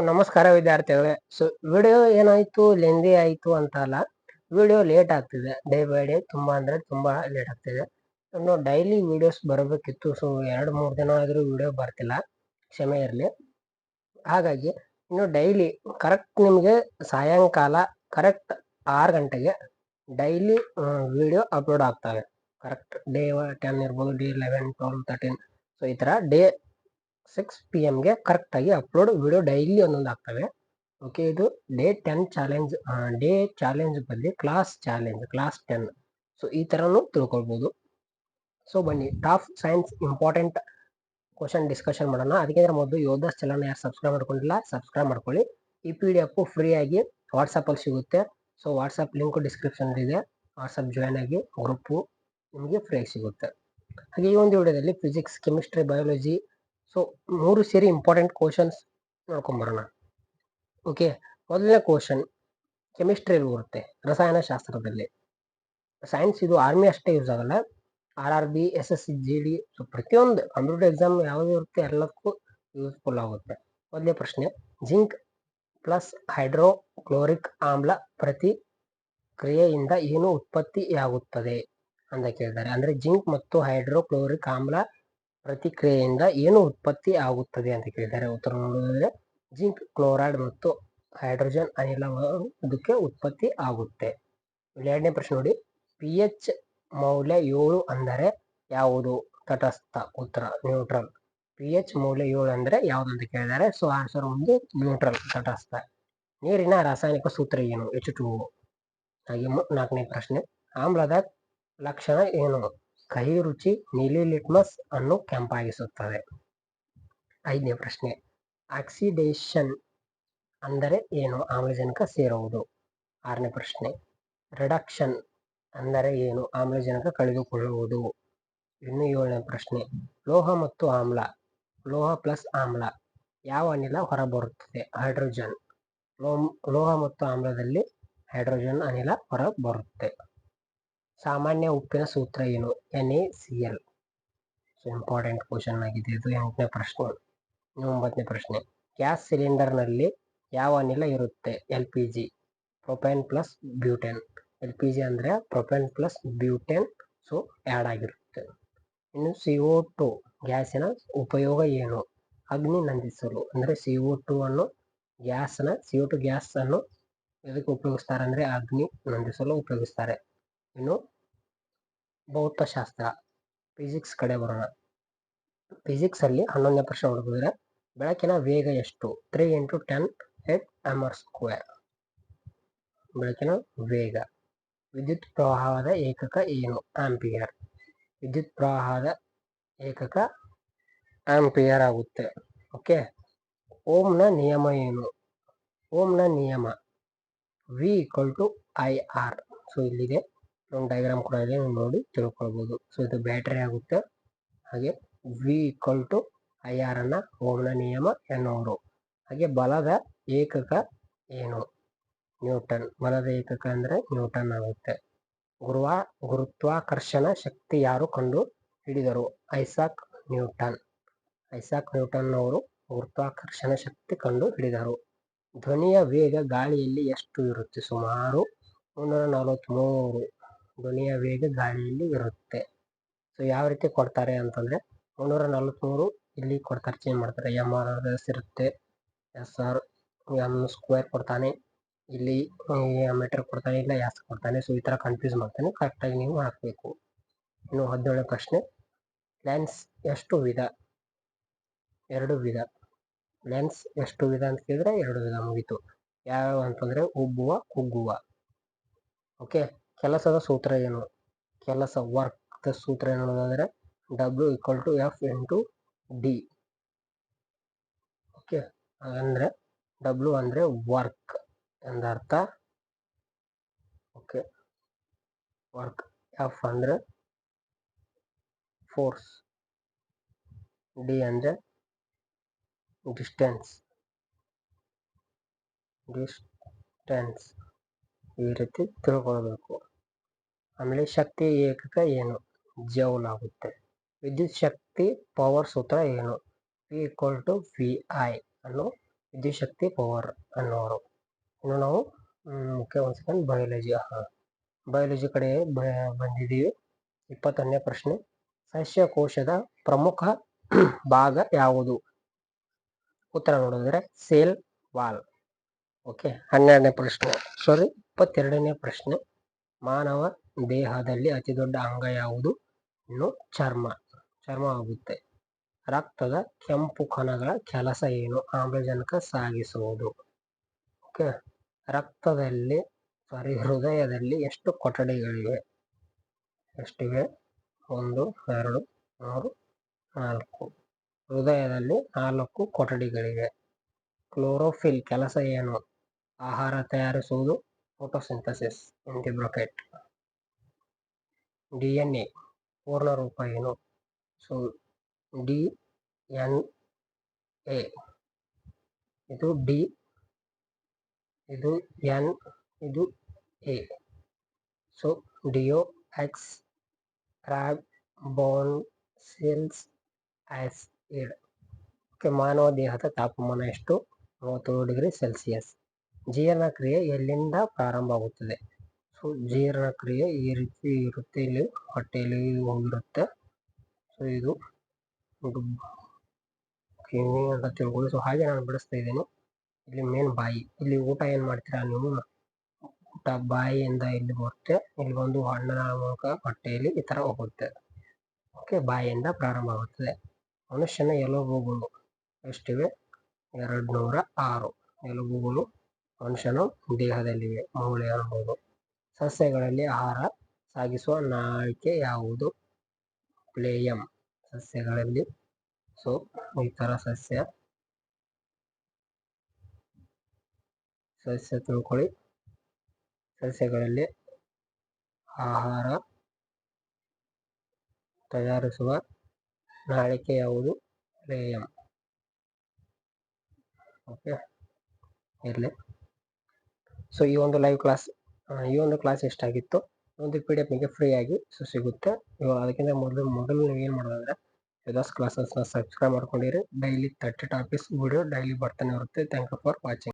ನಮಸ್ಕಾರ ವಿದ್ಯಾರ್ಥಿಗಳೇ. ವಿಡಿಯೋ ಏನಾಯ್ತು ಲೆಂದಿ ಆಯ್ತು ಅಂತ ಅಲ್ಲ, ವಿಡಿಯೋ ಲೇಟ್ ಆಗ್ತಿದೆ. ಡೇ ಬೈ ಡೇ ತುಂಬಾ ಅಂದ್ರೆ ತುಂಬಾ ಲೇಟ್ ಆಗ್ತಿದೆ. ಇನ್ನು ಡೈಲಿ ವಿಡಿಯೋಸ್ ಬರಬೇಕಿತ್ತು. 2-3 ದಿನ ಆದ್ರೂ ವಿಡಿಯೋ ಬರ್ತಿಲ್ಲ, ಕ್ಷಮೆ ಇರಲಿ. ಹಾಗಾಗಿ ಇನ್ನು ಡೈಲಿ ಕರೆಕ್ಟ್ ನಿಮಗೆ ಸಾಯಂಕಾಲ ಕರೆಕ್ಟ್ 6 ಗಂಟೆಗೆ ಡೈಲಿ ವಿಡಿಯೋ ಅಪ್ಲೋಡ್ ಆಗ್ತವೆ. ಕರೆಕ್ಟ್ ಡೇ 10 ಇರ್ಬೋದು, ಡೇ 11, 12, 13. ಈ ತರ ಡೇ 6 PM ಗೆ ಕರೆಕ್ಟ್ ಆಗಿ ಅಪ್ಲೋಡ್ ವಿಡಿಯೋ ಡೈಲಿ ಒಂದೊಂದು ಆಗ್ತವೆ. ಓಕೆ, ಇದು ಡೇ 10 ಚಾಲೆಂಜ್. ಡೇ ಚಾಲೆಂಜ್ ಬದಲಿ ಕ್ಲಾಸ್ ಚಾಲೆಂಜ್, ಕ್ಲಾಸ್ 10. ಈ ತರನು ತಿಳ್ಕೊಳ್ಬಹುದು. ಬನ್ನಿ, top science important question discussion ಮಾಡೋಣ. ಅದಕ್ಕಿಂತ ಮೊದಲು ಯೋಧಾಸ್ ಚಾನಲ್ ಯಾರು ಸಬ್ಸ್ಕ್ರೈಬ್ ಮಾಡ್ಕೊಂಡಿಲ್ಲ, ಸಬ್ಸ್ಕ್ರೈಬ್ ಮಾಡ್ಕೊಳ್ಳಿ. ಈ PDF ಫ್ರೀ ಆಗಿ ವಾಟ್ಸಪ್ ಅಲ್ಲಿ ಸಿಗುತ್ತೆ. ವಾಟ್ಸಪ್ ಲಿಂಕ್ ಡಿಸ್ಕ್ರಿಪ್ಷನ್ ಇದೆ. ವಾಟ್ಸಪ್ ಜಾಯ್ನ್ ಆಗಿ, ಗ್ರೂಪ್ ನಿಮಗೆ ಫ್ರೀ ಆಗಿ ಸಿಗುತ್ತೆ. ಹಾಗೆ ಈ ಒಂದು ವಿಡಿಯೋದಲ್ಲಿ ಫಿಸಿಕ್ಸ್, ಕೆಮಿಸ್ಟ್ರಿ, ಬಯಾಲಜಿ 3 ಸೇರಿ ಇಂಪಾರ್ಟೆಂಟ್ ಕ್ವಶನ್ಸ್ ನೋಡ್ಕೊಂಬರೋಣ. ಓಕೆ, ಮೊದಲನೇ ಕ್ವಶನ್ ಕೆಮಿಸ್ಟ್ರಿಯಲ್ಲಿ ಬರುತ್ತೆ, ರಸಾಯನಶಾಸ್ತ್ರದಲ್ಲಿ. ಸೈನ್ಸ್ ಇದು ಆರ್ಮಿ ಅಷ್ಟೇ ಯೂಸ್ ಆಗಲ್ಲ, RRB, SSC, GD, ಪ್ರತಿಯೊಂದು ಕಾಂಪಿಟೇಟಿವ್ ಎಕ್ಸಾಮ್ ಯಾವ್ದು ಇರುತ್ತೆ ಎಲ್ಲದಕ್ಕೂ ಯೂಸ್ಫುಲ್ ಆಗುತ್ತೆ. ಮೊದಲನೇ ಪ್ರಶ್ನೆ, ಜಿಂಕ್ ಪ್ಲಸ್ ಹೈಡ್ರೋಕ್ಲೋರಿಕ್ ಆಮ್ಲ ಪ್ರತಿಕ್ರಿಯೆಯಿಂದ ಏನು ಉತ್ಪತ್ತಿಯಾಗುತ್ತದೆ ಅಂತ ಕೇಳಿದ್ದಾರೆ. ಅಂದ್ರೆ ಜಿಂಕ್ ಮತ್ತು ಹೈಡ್ರೋಕ್ಲೋರಿಕ್ ಆಮ್ಲ ಪ್ರತಿಕ್ರಿಯೆಯಿಂದ ಏನು ಉತ್ಪತ್ತಿ ಆಗುತ್ತದೆ ಅಂತ ಕೇಳಿದ್ದಾರೆ. ಉತ್ತರ ನೋಡಿದ್ರೆ ಜಿಂಕ್ ಕ್ಲೋರೈಡ್ ಮತ್ತು ಹೈಡ್ರೋಜನ್ ಅನಿಲ ಅದಕ್ಕೆ ಉತ್ಪತ್ತಿ ಆಗುತ್ತೆ. ಎರಡನೇ ಪ್ರಶ್ನೆ ನೋಡಿ, pH ಮೌಲ್ಯ 7 ಅಂದರೆ ಯಾವುದು? ತಟಸ್ಥ. ಉತ್ತರ ನ್ಯೂಟ್ರಲ್. pH ಮೌಲ್ಯ 7 ಅಂದ್ರೆ ಯಾವ್ದು ಅಂತ ಕೇಳಿದ್ದಾರೆ. ಆನ್ಸರ್ ಒಂದು ನ್ಯೂಟ್ರಲ್, ತಟಸ್ಥ. ನೀರಿನ ರಾಸಾಯನಿಕ ಸೂತ್ರ ಏನು? H2O. ಹಾಗೆ ನಾಲ್ಕನೇ ಪ್ರಶ್ನೆ, ಆಮ್ಲದ ಲಕ್ಷಣ ಏನು? ಕಹಿ ರುಚಿ, ನೀಲಿ ಲಿಟ್ಮಸ್ ಅನ್ನು ಕೆಂಪಾಗಿಸುತ್ತದೆ. ಐದನೇ ಪ್ರಶ್ನೆ, ಆಕ್ಸಿಡೇಷನ್ ಅಂದರೆ ಏನು? ಆಮ್ಲಜನಕ ಸೇರುವುದು. ಆರನೇ ಪ್ರಶ್ನೆ, ರಿಡಕ್ಷನ್ ಅಂದರೆ ಏನು? ಆಮ್ಲಜನಕ ಕಳೆದುಕೊಳ್ಳುವುದು. ಇನ್ನು ಏಳನೇ ಪ್ರಶ್ನೆ, ಲೋಹ ಮತ್ತು ಆಮ್ಲ, ಲೋಹ ಪ್ಲಸ್ ಆಮ್ಲ ಯಾವ ಅನಿಲ ಹೊರಬರುತ್ತದೆ? ಹೈಡ್ರೋಜನ್. ಲೋಹ ಮತ್ತು ಆಮ್ಲದಲ್ಲಿ ಹೈಡ್ರೋಜನ್ ಅನಿಲ ಹೊರಬರುತ್ತೆ. ಸಾಮಾನ್ಯ ಉಪ್ಪಿನ ಸೂತ್ರ ಏನು? NaCl. ಇಂಪಾರ್ಟೆಂಟ್ ಕ್ವಶನ್ ಆಗಿದೆ ಇದು. 8ನೇ ಪ್ರಶ್ನೆ. 9ನೇ ಪ್ರಶ್ನೆ, ಗ್ಯಾಸ್ ಸಿಲಿಂಡರ್ ನಲ್ಲಿ ಯಾವ ಅನಿಲ ಇರುತ್ತೆ? LPG. Propane plus butane. LPG ಅಂದ್ರೆ ಪ್ರೊಪೇನ್ ಪ್ಲಸ್ ಬ್ಯೂಟೇನ್, ಆ್ಯಡ್ ಆಗಿರುತ್ತೆ. ಇನ್ನು CO2 ಗ್ಯಾಸಿನ ಉಪಯೋಗ ಏನು? ಅಗ್ನಿ ನಂದಿಸಲು. ಅಂದ್ರೆ CO2 ಅನ್ನು CO2 ಗ್ಯಾಸ್ ಅನ್ನು ಎದಕ್ಕೆ ಉಪಯೋಗಿಸ್ತಾರೆ ಅಂದ್ರೆ ಅಗ್ನಿ ನಂದಿಸಲು ಉಪಯೋಗಿಸ್ತಾರೆ. ಇನ್ನು ಭೌತಶಾಸ್ತ್ರ, ಫಿಸಿಕ್ಸ್ ಕಡೆ ಬರೋಣ. ಫಿಸಿಕ್ಸ್ ಅಲ್ಲಿ 11ನೇ ಪ್ರಶ್ನೆ ಹುಡುಕಿದ್ರೆ, ಬೆಳಕಿನ ವೇಗ ಎಷ್ಟು? 3 × 10⁻². ಬೆಳಕಿನ ವೇಗ. ವಿದ್ಯುತ್ ಪ್ರವಾಹದ ಏಕಕ ಏನು? ಆಂಪಿಯರ್. ವಿದ್ಯುತ್ ಪ್ರವಾಹದ ಏಕಕ ಆಂಪಿಯರ್ ಆಗುತ್ತೆ. ಓಕೆ, ಓಮ್ನ ನಿಯಮ ಏನು? ಓಮ್ನ ನಿಯಮ V = IR. ಇಲ್ಲಿದೆ ಒಂದು ಡಯಾಗ್ರಾಮ್ ಕೂಡ ಇದೆ, ನೋಡಿ ತಿಳ್ಕೊಳ್ಬಹುದು. ಇದು ಬ್ಯಾಟರಿ ಆಗುತ್ತೆ. ಹಾಗೆ V = IR ಅನ್ನ ಓಮ್ನ ನಿಯಮ ಎನ್ನುವರು. ಹಾಗೆ ಬಲದ ಏಕಕ ಏನು? ನ್ಯೂಟನ್. ಬಲದ ಏಕಕ ಅಂದ್ರೆ ನ್ಯೂಟನ್ ಆಗುತ್ತೆ. ಗುರುತ್ವಾಕರ್ಷಣ ಶಕ್ತಿ ಯಾರು ಕಂಡು ಹಿಡಿದರು? Isaac Newton. ಐಸಾಕ್ ನ್ಯೂಟನ್ ಅವರು ಗುರುತ್ವಾಕರ್ಷಣ ಶಕ್ತಿ ಕಂಡು ಹಿಡಿದರು. ಧ್ವನಿಯ ವೇಗ ಗಾಳಿಯಲ್ಲಿ ಎಷ್ಟು ಇರುತ್ತೆ? ಸುಮಾರು 343 ಧ್ವನಿಯ ವೇಗ ಗಾಳಿಯಲ್ಲಿ ಇರುತ್ತೆ. ಯಾವ ರೀತಿ ಕೊಡ್ತಾರೆ ಅಂತಂದ್ರೆ 343 ಇಲ್ಲಿ ಕೊಡ್ತಾರೆ, ಚೇಂಜ್ ಮಾಡ್ತಾರೆ. MRS ಇರುತ್ತೆ, SR M² ಕೊಡ್ತಾನೆ, ಇಲ್ಲಿ ಮೀಟರ್ ಕೊಡ್ತಾನೆ, ಇಲ್ಲ S ಕೊಡ್ತಾನೆ. ಈ ತರ ಕನ್ಫ್ಯೂಸ್ ಮಾಡ್ತಾನೆ, ಕರೆಕ್ಟಾಗಿ ನೀವು ಹಾಕಬೇಕು. ಇನ್ನು 17ನೇ ಪ್ರಶ್ನೆ, ಲೆನ್ಸ್ ಎಷ್ಟು ವಿಧ? 2 ವಿಧ. ಲೆನ್ಸ್ ಎಷ್ಟು ವಿಧ ಅಂತ ಕೇಳಿದ್ರೆ 2 ವಿಧ. ಮುಗಿತು. ಯಾವ ಅಂತಂದ್ರೆ ಉಬ್ಬುವ, ಕುಗ್ಗುವ. ಓಕೆ, ಕೆಲಸದ ಸೂತ್ರ ಏನು? ವರ್ಕ್ ಸೂತ್ರ ಏನು ಅಂದ್ರೆ W = F × D. ಓಕೆ, ಅಂದ್ರೆ W ಅಂದ್ರೆ ವರ್ಕ್ ಎಂದರ್ಥ. Okay, work. F ಅಂದ್ರೆ ಫೋರ್ಸ್, D ಅಂದ್ರೆ ಡಿಸ್ಟೆನ್ಸ್. ಈ ರೀತಿ ತಿಳ್ಕೊಳ್ಬೇಕು. ಆಮೇಲೆ ಶಕ್ತಿ ಏಕಕ ಏನು? ಜೌಲ್ ಆಗುತ್ತೆ. ವಿದ್ಯುತ್ ಶಕ್ತಿ ಪವರ್ ಸೂತ್ರ ಏನು? P = VI ಅನ್ನು ವಿದ್ಯುತ್ ಪವರ್ ಅನ್ನೋರು. ಇನ್ನು ನಾವು ಮುಖ್ಯ ಒಂದು ಸೆಕೆಂಡ್ ಬಯಾಲಜಿ ಕಡೆ ಬಂದಿದ್ದೀವಿ. 21ನೇ ಪ್ರಶ್ನೆ, ಸಸ್ಯಕೋಶದ ಪ್ರಮುಖ ಭಾಗ ಯಾವುದು? ಉತ್ತರ ನೋಡಿದ್ರೆ ಸೆಲ್ ವಾಲ್. ಓಕೆ. 22ನೇ ಪ್ರಶ್ನೆ, ಮಾನವ ದೇಹದಲ್ಲಿ ಅತಿ ದೊಡ್ಡ ಅಂಗ ಯಾವುದು? ಇನ್ನು ಚರ್ಮ ಆಗುತ್ತೆ. ರಕ್ತದ ಕೆಂಪು ಕಣಗಳ ಕೆಲಸ ಏನು? ಆಮ್ಲಜನಕ ಸಾಗಿಸುವುದು. ಓಕೆ. ಹೃದಯದಲ್ಲಿ ಎಷ್ಟು ಕೊಠಡಿಗಳಿವೆ? ಎಷ್ಟಿವೆ? 1, 2, 3, 4. ಹೃದಯದಲ್ಲಿ 4 ಕೊಠಡಿಗಳಿವೆ. ಕ್ಲೋರೋಫಿಲ್ ಕೆಲಸ ಏನು? ಆಹಾರ ತಯಾರಿಸುವುದು. Photosynthesis in the bracket. DNA ಪೂರ್ಣ ರೂಪ ಏನು? So DNA. ಇದು D, ಇದು N, ಇದು A. So deoxyribonucleic acid. ಮಾನವ ದೇಹದ ತಾಪಮಾನ ಎಷ್ಟು? 37 ಡಿಗ್ರಿ ಸೆಲ್ಸಿಯಸ್. ಜೀರ್ಣಕ್ರಿಯೆ ಎಲ್ಲಿಂದ ಪ್ರಾರಂಭವಾಗುತ್ತದೆ? ಸೊ ಜೀರ್ಣಕ್ರಿಯೆ ಈ ರೀತಿ ಇರುತ್ತೆ. ಇಲ್ಲಿ ಹೊಟ್ಟೆಯಲ್ಲಿ ಹೋಗಿರುತ್ತೆ. ಸೊ ಇದು ಅಂತ ತಿಳ್ಕೊಳ್ಳಿ. ಸೊ ಹಾಗೆ ನಾನು ಬಿಡಿಸ್ತಾ ಇದ್ದೀನಿ. ಇಲ್ಲಿ ಮೇನ್ ಬಾಯಿ. ಇಲ್ಲಿ ಊಟ ಏನ್ ಮಾಡ್ತೀರಾ ನೀವು? ಊಟ ಬಾಯಿಯಿಂದ ಇಲ್ಲಿ ಬರುತ್ತೆ, ಇಲ್ಲಿ ಒಂದು ಹಣ್ಣಿನ ಮೂಲಕ ಹೊಟ್ಟೆಯಲ್ಲಿ ಈ ತರ ಹೋಗುತ್ತೆ. ಓಕೆ. ಬಾಯಿಯಿಂದ ಪ್ರಾರಂಭ ಆಗುತ್ತದೆ. ಮನುಷ್ಯನ ಎಲುಬುಗಳು ಎಷ್ಟಿವೆ? 206 ಎಲುಬುಗಳು ಮನುಷ್ಯನ ದೇಹದಲ್ಲಿವೆ. ಮೂಳೆ ಅನ್ನಬಹುದು. ಸಸ್ಯಗಳಲ್ಲಿ ಆಹಾರ ಸಾಗಿಸುವ ನಾಳಿಕೆ ಯಾವುದು? ಪ್ಲೇಯಮ್. ಸಸ್ಯಗಳಲ್ಲಿ ಸೊ ಈ ತರ ಸಸ್ಯ ತಿಳ್ಕೊಳ್ಳಿ. ಸಸ್ಯಗಳಲ್ಲಿ ಆಹಾರ ತಯಾರಿಸುವ ನಾಳಿಕೆ ಯಾವುದು? ಪ್ಲೇಯಮ್. ಓಕೆ. ಇರಲಿ. ಸೊ ಈ ಒಂದು ಲೈವ್ ಕ್ಲಾಸ್ ಎಷ್ಟಾಗಿತ್ತು? ಒಂದು PDF ನಿಮಗೆ ಫ್ರೀ ಆಗಿ ಸಿಗುತ್ತೆ. ಅದಕ್ಕಿಂತ ಮೊದಲು ನೀವು ಏನು ಮಾಡೋದಂದ್ರೆ ವೇದಾಸ್ ಕ್ಲಾಸಸ್ನ ಸಬ್ಸ್ಕ್ರೈಬ್ ಮಾಡ್ಕೊಂಡಿರಿ. ಡೈಲಿ 30 ಟಾಪಿಕ್ಸ್ ವಿಡಿಯೋ ಡೈಲಿ ಬರ್ತಾನೆ ಇರುತ್ತೆ. Thank you for watching.